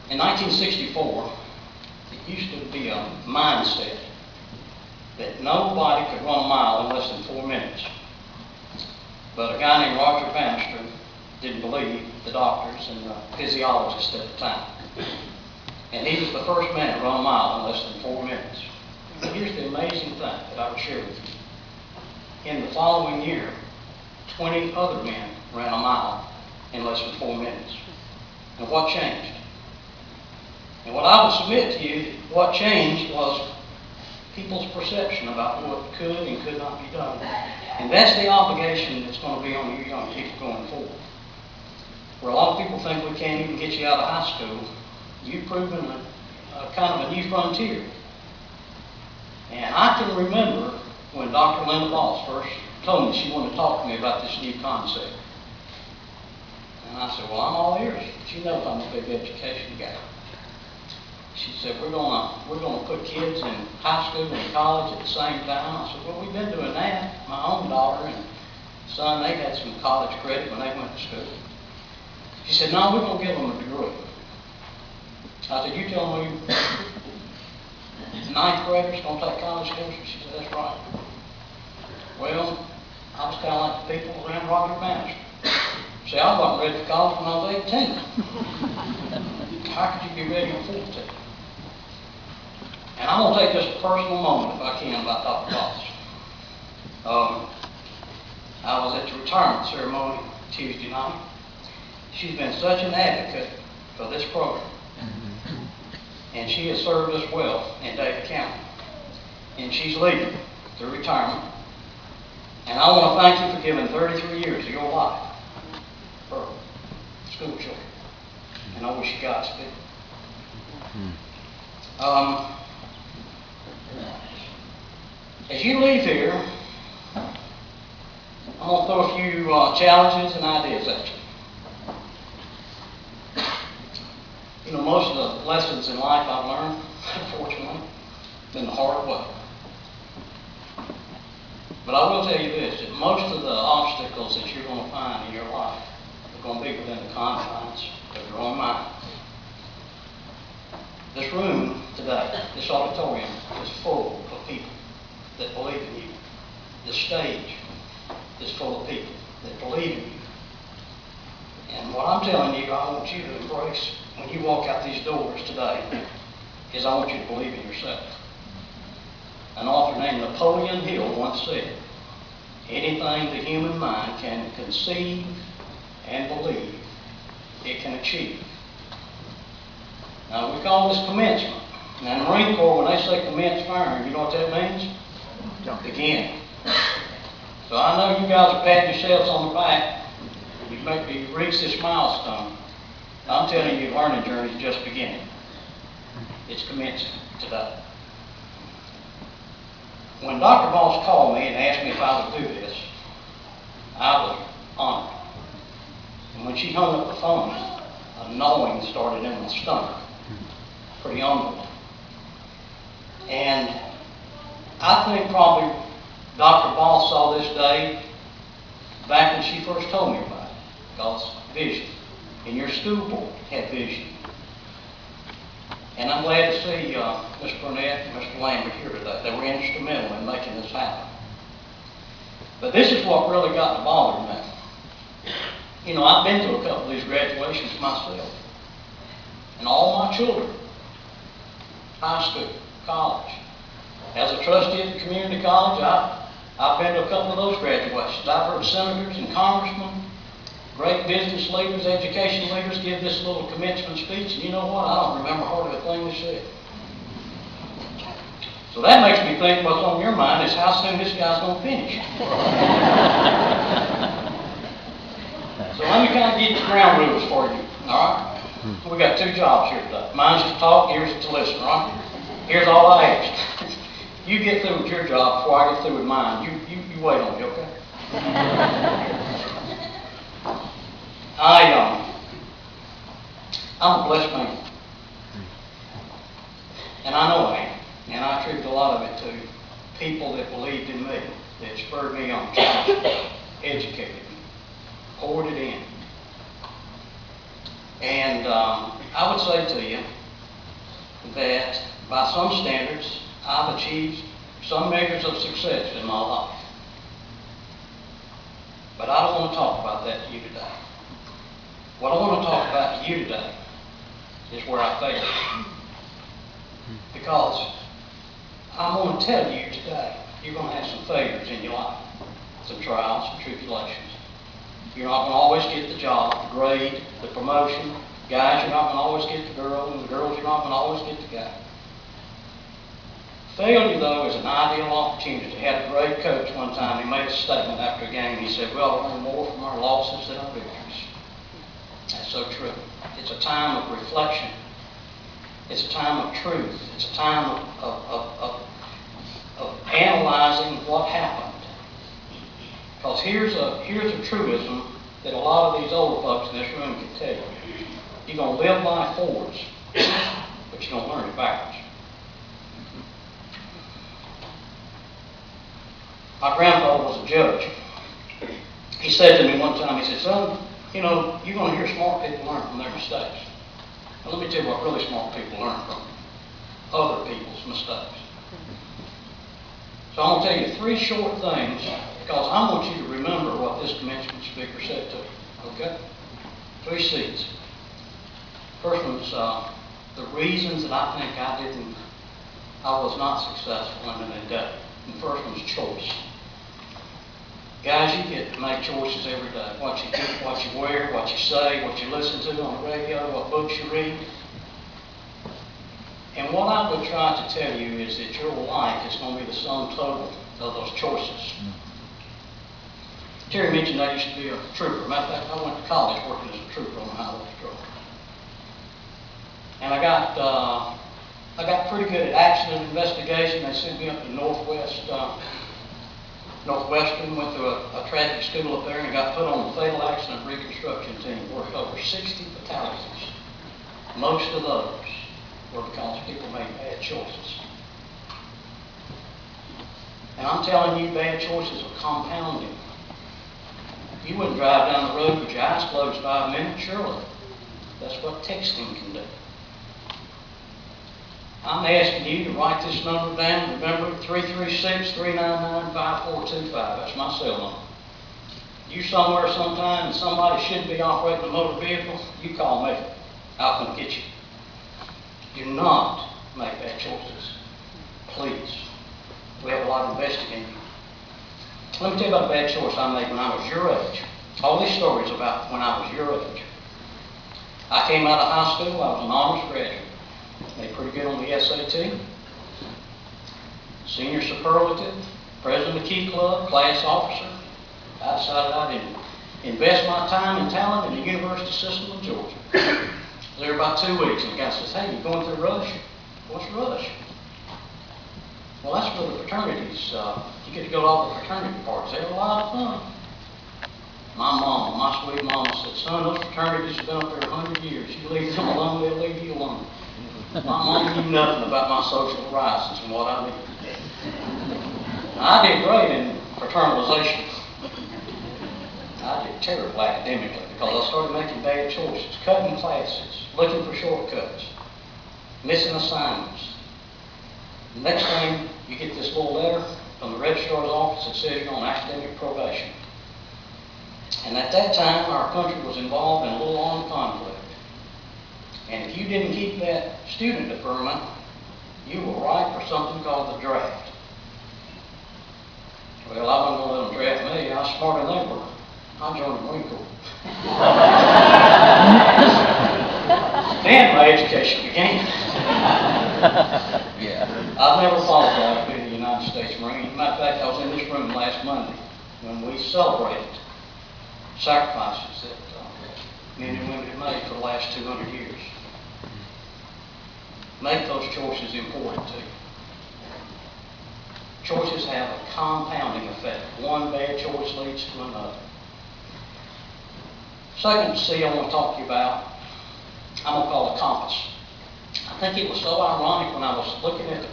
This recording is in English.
In 1964, it used to be a mindset that nobody could run a mile in less than 4 minutes. But a guy named Roger Bannister didn't believe the doctors and the physiologists at the time. And he was the first man to run a mile in less than 4 minutes. But here's the amazing thing that I would share with you. In the following year, 20 other men ran a mile in less than 4 minutes. And what changed? And what I would submit to you, what changed was people's perception about what could and could not be done. And that's the obligation that's going to be on you young people going forward. Where a lot of people think we can't even get you out of high school, you've proven a kind of a new frontier. And I can remember when Dr. Linda Boss first told me she wanted to talk to me about this new concept. And I said, well, I'm all ears. She knows I'm a big education guy. She said, we're gonna put kids in high school and college at the same time. I said, well, we've been doing that. My own daughter and son, they had some college credit when they went to school. She said, no, we're going to give them a degree. I said, you tell me ninth graders going to take college courses? She said, that's right. Well, I was kind of like the people around Roger Bannister. See, I wasn't ready for college when I was 18. How could you be ready at 14? And I'm going to take just a personal moment, if I can, about Dr. Boss. I was at the retirement ceremony Tuesday night. She's been such an advocate for this program. And she has served us well in Davie County. And she's leaving through retirement. And I want to thank you for giving 33 years of your life for school children. And I wish you Godspeed. As you leave here, I'm going to throw a few challenges and ideas at you. You know, most of the lessons in life I've learned, unfortunately, been the hard way. But I will tell you this, that most of the obstacles that you're going to find in your life are going to be within the confines of your own mind. This room today, this auditorium, is full of people that believe in you. The stage is full of people that believe in you. And what I'm telling you, I want you to embrace when you walk out these doors today, is I want you to believe in yourself. An author named Napoleon Hill once said, anything the human mind can conceive and believe, it can achieve. Now, we call this commencement. Now, in the Marine Corps, when they say commence firing, you know what that means? Begin. So I know you guys are patting yourselves on the back. You've maybe reached this milestone. I'm telling you, the learning journey is just beginning. It's commencing today. When Dr. Boss called me and asked me if I would do this, I was honored. And when she hung up the phone, a gnawing started in my stomach. Pretty honorable. And I think probably Dr. Boss saw this day back when she first told me about it. Because vision. And your school board had vision. And I'm glad to see Mr. Burnett and Mr. Lambert here today. They were instrumental in making this happen. But this is what really got to bother me. You know, I've been to a couple of these graduations myself. And all my children, high school, college. As a trustee at the community college, I've been to a couple of those graduations. I've heard senators and congressmen, great business leaders, education leaders give this little commencement speech, and you know what? I don't remember hardly a thing they said. So that makes me think what's on your mind is how soon this guy's going to finish. So let me kind of get the ground rules for you, all right? We got two jobs here today. Mine's to talk, yours is to listen, right? Here's all I ask. You get through with your job before I get through with mine. You wait on me, okay? I'm a blessed man. And I know I am. And I attribute a lot of it to people that believed in me, that spurred me on, educated me, poured it in. And I would say to you that by some standards, I've achieved some measures of success in my life. But I don't want to talk about that to you today. What I want to talk about to you today is where I failed. Because I'm going to tell you today, you're going to have some failures in your life, some trials, some tribulations. You're not going to always get the job, the grade, the promotion. Guys, you're not going to always get the girl, and the girls, you're not going to always get the guy. Failure, though, is an ideal opportunity. I had a great coach one time. He made a statement after a game. He said, "We ought to learn more from our losses than our victories." That's so true. It's a time of reflection. It's a time of truth. It's a time of analyzing what happened. Because here's a truism that a lot of these older folks in this room can tell you. You're going to live life forwards, but you're going to learn it backwards. My grandfather was a judge. He said to me one time, he said, "Son, you know, you're going to hear smart people learn from their mistakes. Now, let me tell you what really smart people learn from: other people's mistakes." So I'm going to tell you 3 short things, because I want you to remember what this commencement speaker said to you. Okay? 3 C's. First one's the reasons that I think I was not successful in an endeavor. And the first one's choice. Guys, you get to make choices every day. What you eat, what you wear, what you say, what you listen to on the radio, what books you read. And what I would try to tell you is that your life is going to be the sum total of those choices. Terry mentioned I used to be a trooper. Matter of fact, I went to college working as a trooper on the highway patrol. And I got pretty good at accident investigation. They sent me up to Northwestern, went to a traffic school up there, and got put on the fatal accident reconstruction team. Worked over 60 fatalities. Most of those were because people made bad choices. And I'm telling you, bad choices are compounding. You wouldn't drive down the road with your eyes closed 5 minutes, surely. That's what texting can do. I'm asking you to write this number down. Remember, 336-399-5425. That's my cell number. You somewhere sometime and somebody shouldn't be operating a motor vehicle, you call me. I'll come get you. Do not make bad choices. Please. We have a lot invested in you. Let me tell you about a bad choice I made when I was your age. All these stories about when I was your age. I came out of high school. I was an honors graduate. Made pretty good on the SAT. Senior superlative, president of the Key Club, class officer. I decided I'd invest my time and talent in the university system of Georgia. I was there about 2 weeks, and the guy says, "Hey, you going through Rush?" "What's Rush?" "Well, that's where the fraternities, you get to go to all the fraternity parties. They're a lot of fun." My mama, my sweet mama said, "Son, those fraternities have been up there 100 years. You leave them alone, they'll leave you alone." My mom knew nothing about my social horizons and what I did. I did great in fraternalization. I did terrible academically because I started making bad choices, cutting classes, looking for shortcuts, missing assignments. The next thing, you get this little letter from the registrar's office that says you're on academic probation. And at that time, our country was involved in a little armed conflict. And if you didn't keep that student deferment, you were ripe for something called the draft. Well, I wasn't going to let them draft me. I was smarter than they were. I joined the Marine Corps. Then my education began. I've never qualified to be in the United States Marine. As a matter of fact, I was in this room last Monday when we celebrated sacrifices that men and women have made for the last 200 years. Make those choices important to you. Choices have a compounding effect. One bad choice leads to another. Second C I want to talk to you about, I'm going to call it compass. I think it was so ironic when I was looking at the